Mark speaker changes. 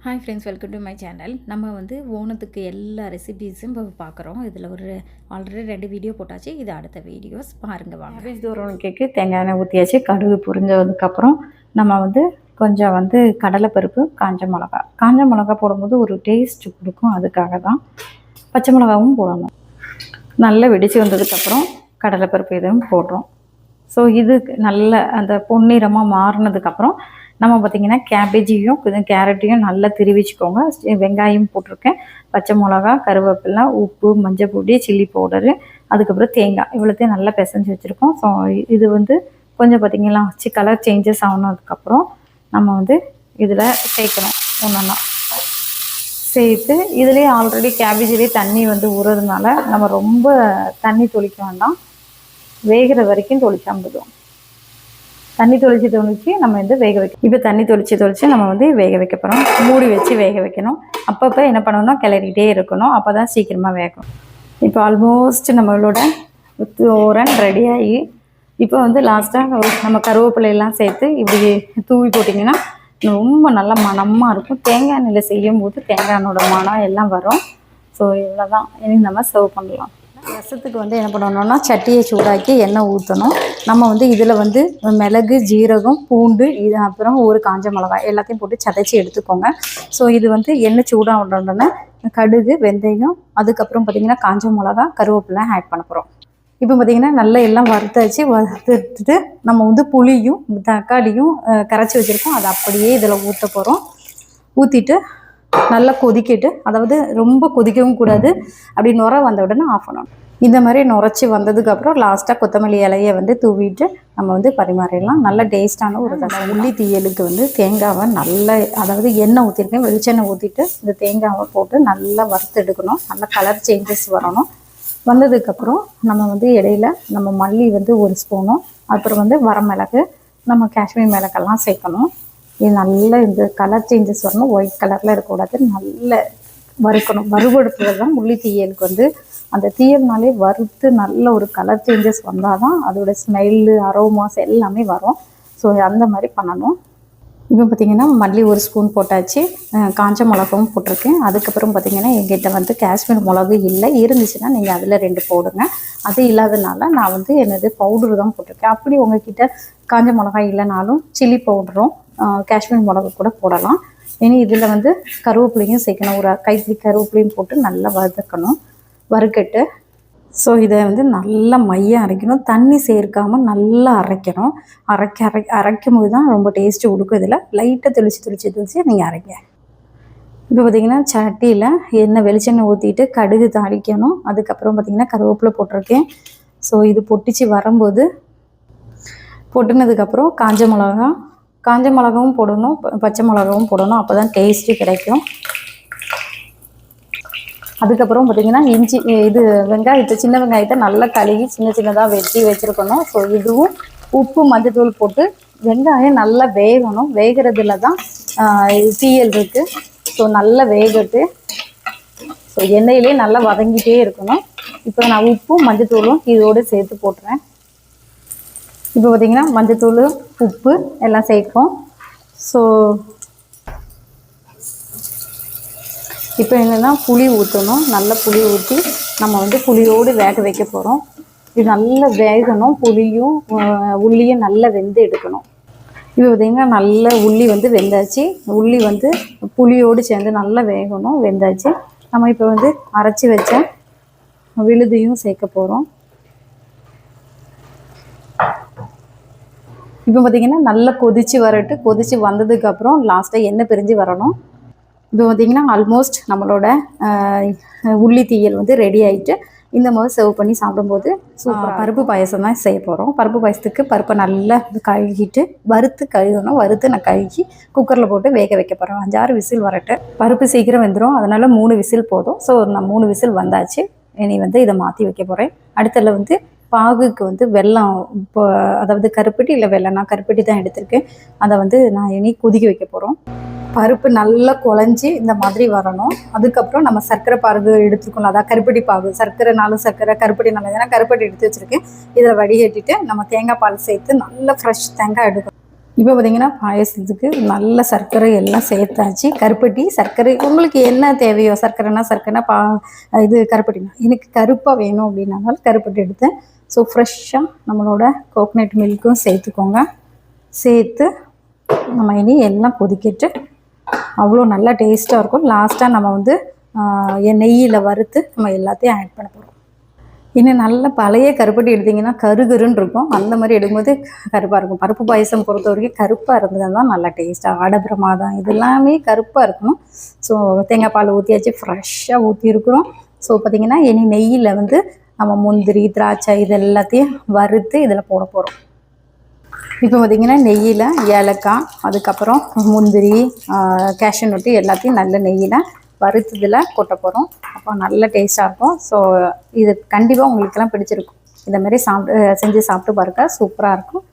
Speaker 1: Hi friends, welcome to my channel. நம்ம வந்து ஓணத்துக்கு எல்லா ரெசிபீஸும் இப்போ பார்க்குறோம். இதில் ஒரு ஆல்ரெடி 2 வீடியோ போட்டாச்சு. இது அடுத்த வீடியோஸ் பாருங்கள் வாங்க.
Speaker 2: கேபேஜ் தோரணம் கேக்கு தேங்காய் எண்ணெய் ஊற்றியாச்சு. கடுகு பொரிஞ்சதுக்கப்புறம் நம்ம வந்து கொஞ்சம் கடலைப்பருப்பு, காஞ்ச மிளகா போடும்போது ஒரு டேஸ்ட் கொடுக்கும். அதுக்காக தான் பச்சை மிளகாவும் போடணும். நல்லா வெடித்து வந்ததுக்கப்புறம் கடலைப்பருப்பு இதுவும் போடுறோம். ஸோ இது நல்ல அந்த பொன்னிறமாக மாறினதுக்கப்புறம் நம்ம பார்த்திங்கன்னா கேபேஜையும் கேரட்டையும் நல்லா திருவிச்சுக்கோங்க. வெங்காயம் போட்டிருக்கேன், பச்சை மிளகா, கருவேப்பிலை, உப்பு, மஞ்சள் பொடி, சில்லி பவுடரு, அதுக்கப்புறம் தேங்காய் இவ்வளோத்தையும் நல்லா பிசைஞ்சு வச்சுருக்கோம். ஸோ இது கொஞ்சம் பார்த்திங்கன்னா கலர் சேஞ்சஸ் ஆனதுக்கப்புறம் நம்ம இதில் சேர்க்கணும். ஒன்றா சேர்த்து இதுலேயே ஆல்ரெடி கேபேஜ்லேயே தண்ணி ஊறுறதுனால நம்ம ரொம்ப தண்ணி தொளிக்க வேண்டாம். வேகிற வரைக்கும் தொளிக்காமல் விடுவோம். தண்ணி தொளிச்சு நம்ம வேக வைக்கணும். இப்போ தண்ணி தொளிச்சு நம்ம வேக வைக்க போகிறோம். மூடி வச்சு வேக வைக்கணும். அப்பப்போ என்ன பண்ணணும்னா கிளறிக்கிட்டே இருக்கணும். அப்போ தான் சீக்கிரமாக வேகும். இப்போ ஆல்மோஸ்ட் நம்மளோட தோரன் ரெடி ஆகி இப்போ லாஸ்ட்டாக நம்ம கருவேப்பிலையெல்லாம் சேர்த்து இப்படி தூவி போட்டிங்கன்னா ரொம்ப நல்ல மணமாக இருக்கும். தேங்காய் எண்ணெயில் செய்யும் போது தேங்காய் எண்ணெயோட மனம் எல்லாம் வரும். ஸோ இவ்வளோ தான். இனி நம்ம சர்வ் பண்ணலாம். ரசத்துக்கு என்ன பண்ணணும்னா சட்டியை சூடாக்கி எண்ணெய் ஊற்றணும். நம்ம இதில் மிளகு, ஜீரகம், பூண்டு, இது அப்புறம் ஒரு காஞ்ச மிளகாய் எல்லாத்தையும் போட்டு சதைச்சி எடுத்துக்கோங்க. ஸோ இது எண்ணெய் சூடாக விடணுன்னா கடுகு, வெந்தயம், அதுக்கப்புறம் பார்த்திங்கன்னா காஞ்ச மிளகா, கருவேப்பிலை ஆட் பண்ண போகிறோம். இப்போ பார்த்திங்கன்னா நல்லா எல்லாம் வறுத்துட்டு நம்ம புளியும் தக்காளியும் கரைச்சி வச்சுருக்கோம். அதை அப்படியே இதில் ஊற்ற போகிறோம். ஊற்றிட்டு நல்லா கொதிக்கிட்டு, அதாவது ரொம்ப கொதிக்கவும் கூடாது. அப்படி நுர வந்த உடனே ஆஃப் பண்ணணும். இந்த மாதிரி நுரைச்சி வந்ததுக்கப்புறம் லாஸ்ட்டாக கொத்தமல்லி இலையை தூவிட்டு நம்ம பரிமாறிடலாம். நல்ல டேஸ்ட்டான ஒரு உள்ளி தீயலுக்கு தேங்காவை நல்லா, அதாவது எண்ணெய் ஊற்றிருக்கேன், வெளிச்செண்ணெய் ஊற்றிட்டு இந்த தேங்காவை போட்டு நல்லா வறுத்து எடுக்கணும். நல்லா கலர் சேஞ்சஸ் வரணும். வந்ததுக்கப்புறம் நம்ம இடையில நம்ம மல்லி ஒரு ஸ்பூனும், அப்புறம் வரமிளகு, நம்ம காஷ்மீர் மிளகெல்லாம் சேர்க்கணும். இது நல்ல இந்த கலர் சேஞ்சஸ் வரணும். ஒயிட் கலரில் இருக்கக்கூடாது. நல்ல வறுக்கணும். வறுவெடுப்புகள் தான் உள்ளி தீயலுக்கு அந்த தீயல்னாலே வறுத்து நல்ல ஒரு கலர் சேஞ்சஸ் வந்தால் தான் அதோட ஸ்மெல்லு, அரோமாஸ் எல்லாமே வரும். ஸோ அந்த மாதிரி பண்ணணும். இப்போ பார்த்திங்கன்னா மல்லி ஒரு ஸ்பூன் போட்டாச்சு. காஞ்ச மிளகாவும் போட்டிருக்கேன். அதுக்கப்புறம் பார்த்திங்கன்னா எங்கிட்ட காஷ்மீர் மிளகு இல்லை. இருந்துச்சுன்னா நீங்கள் அதில் 2 போடுங்க. அது இல்லாதனால நான் என்னது பவுடரு தான் போட்டிருக்கேன். அப்படி உங்ககிட்ட காஞ்ச மிளகாய் இல்லைனாலும் சில்லி பவுடரும் காஷ்மீர் மிளகு கூட போடலாம். இனி இதில் கருவேப்பிலையும் சேர்க்கணும். ஒரு கைப்பிடி கருவேப்பிலையும் போட்டு நல்லா வதக்கணும். வறுக்கட்டு ஸோ இதை நல்லா மையம் அரைக்கணும். தண்ணி சேர்க்காமல் நல்லா அரைக்கணும். அரைக்கும் போது தான் ரொம்ப டேஸ்ட்டு கொடுக்கும். இதில் லைட்டாக தெளித்து நீங்கள் அரைங்க. இப்போ பார்த்திங்கன்னா சட்டியில் எண்ணெய் வெளிச்செண்ணெய் ஊற்றிட்டு கடுகு தாளிக்கணும். அதுக்கப்புறம் பார்த்திங்கன்னா கருவேப்பிலை போட்டிருக்கேன். ஸோ இது பொட்டிச்சு வரும்போது பொட்டினதுக்கப்புறம் காஞ்ச மிளகாவும் போடணும், பச்சை மிளகாவும் போடணும். அப்போ தான் டேஸ்ட்டு கிடைக்கும். அதுக்கப்புறம் பார்த்திங்கன்னா வெங்காயத்தை, சின்ன வெங்காயத்தை நல்லா கழுவி சின்னதாக வெட்டி வச்சுருக்கணும். ஸோ இதுவும் உப்பு, மஞ்சத்தூள் போட்டு வெங்காயம் நல்லா வேகணும். வேகிறதுல தான் தீயல் இருக்குது. ஸோ நல்லா வேகட்டு. ஸோ எண்ணெயிலே நல்லா வதங்கிட்டே இருக்கணும். இப்போ நான் உப்பும் மஞ்சத்தூளும் இதோடு சேர்த்து போட்டுறேன். இப்போ பார்த்திங்கன்னா மஞ்சத்தூள், உப்பு எல்லாம் சேர்ப்போம். ஸோ இப்போ என்னென்னா புளி ஊற்றணும். நல்ல புளி ஊற்றி நம்ம புளியோடு வேக வைக்க போகிறோம். இது நல்லா வேகணும். புளியும் உள்ளியும் நல்லா வெந்து எடுக்கணும். இப்போ பார்த்திங்கன்னா நல்ல உள்ளி வெந்தாச்சு. உள்ளி புளியோடு சேர்ந்து நல்லா வேகணும். வெந்தாச்சு. நம்ம இப்போ அரைச்சி வச்ச விழுதையும் சேர்க்க போகிறோம். இப்போ பார்த்திங்கன்னா நல்லா கொதித்து வந்ததுக்கப்புறம் லாஸ்ட்டாக எண்ணெய் பிரிஞ்சு வரணும். இப்போ பார்த்திங்கன்னா ஆல்மோஸ்ட் நம்மளோட உள்ளி தீயல் ரெடி ஆகிட்டு இந்த மாதிரி சர்வ் பண்ணி சாப்பிடும்போது பருப்பு பாயசம் தான் செய்ய போகிறோம். பருப்பு பாயசத்துக்கு பருப்பை நல்லா கழுகிட்டு வறுத்து நான் கழுகி குக்கரில் போட்டு வேக வைக்க போகிறேன். 5-6 விசில் வரட்டு. பருப்பு சீக்கிரம் வெந்துடும். அதனால் 3 விசில் போதும். ஸோ நான் 3 விசில் வந்தாச்சு. இனி இதை மாற்றி வைக்க போகிறேன். அடுத்ததில் பாகுக்கு வெல்லம், இப்போ அதாவது கருப்பட்டி இல்லை வெல்லம், நான் கருப்பட்டி தான் எடுத்திருக்கேன். அதை நான் இனி கொதிக்க வைக்க போகிறோம். பருப்பு நல்லா குழஞ்சி இந்த மாதிரி வரணும். அதுக்கப்புறம் நம்ம சர்க்கரை பாகு எடுத்துக்கணும். அதான் கருப்பட்டி பாகு, சர்க்கரை 4 சர்க்கரை, கருப்பட்டி 4. ஏன்னா கருப்பட்டி எடுத்து வச்சுருக்கேன். இதில் வடிகட்டிட்டு நம்ம தேங்காய் பால் சேர்த்து நல்லா ஃப்ரெஷ் தேங்காய் எடுக்கணும். இப்போ பார்த்தீங்கன்னா பாயசத்துக்கு நல்ல சர்க்கரை எல்லாம் சேர்த்தாச்சு. கருப்பட்டி சர்க்கரை உங்களுக்கு என்ன தேவையோ, சர்க்கரைனா சர்க்கரைனா இது கருப்பட்டினா எனக்கு கருப்பாக வேணும் அப்படின்னால கருப்பட்டி எடுத்தேன். ஸோ ஃப்ரெஷ்ஷாக நம்மளோட கோகனட் மில்க்கும் சேர்த்துக்கோங்க. சேர்த்து நம்ம இனி எல்லாம் கொதிக்கிட்டு அவ்வளோ நல்லா டேஸ்ட்டாக இருக்கும். லாஸ்ட்டாக நம்ம வந்து நெய்யில் வறுத்து நம்ம எல்லாத்தையும் ஆட் பண்ண போகிறோம். இன்னும் நல்ல பழைய கருப்பட்டி எடுத்திங்கன்னா கருகருன்னு இருக்கும். அந்த மாதிரி எடுக்கும்போது கருப்பாக இருக்கும். பருப்பு பாயசம் பொறுத்த வரைக்கும் கருப்பாக இருந்தது தான் நல்லா டேஸ்ட்டாக. ஆடபிரமாதம் இது எல்லாமே கருப்பாக இருக்கணும். ஸோ தேங்காய் பால் ஊற்றியாச்சு, ஃப்ரெஷ்ஷாக ஊற்றிருக்கிறோம். ஸோ பார்த்திங்கன்னா இனி நெய்யில் வந்து நம்ம முந்திரி திராட்சை இது எல்லாத்தையும் வறுத்து இதில் போட போகிறோம். இப்போ பார்த்திங்கன்னா நெய்யில் ஏலக்காய், அதுக்கப்புறம் முந்திரி, கேஷ்யூ நட்டு எல்லாத்தையும் நல்ல நெய்யில் வறுத்ததில் கொட்ட போகிறோம். அப்போ நல்ல டேஸ்ட்டாக இருக்கும். ஸோ இது கண்டிப்பாக உங்களுக்கெல்லாம் பிடிச்சிருக்கும். இதை மாதிரி செஞ்சு சாப்பிட்டு பாருங்க, சூப்பராக இருக்கும்.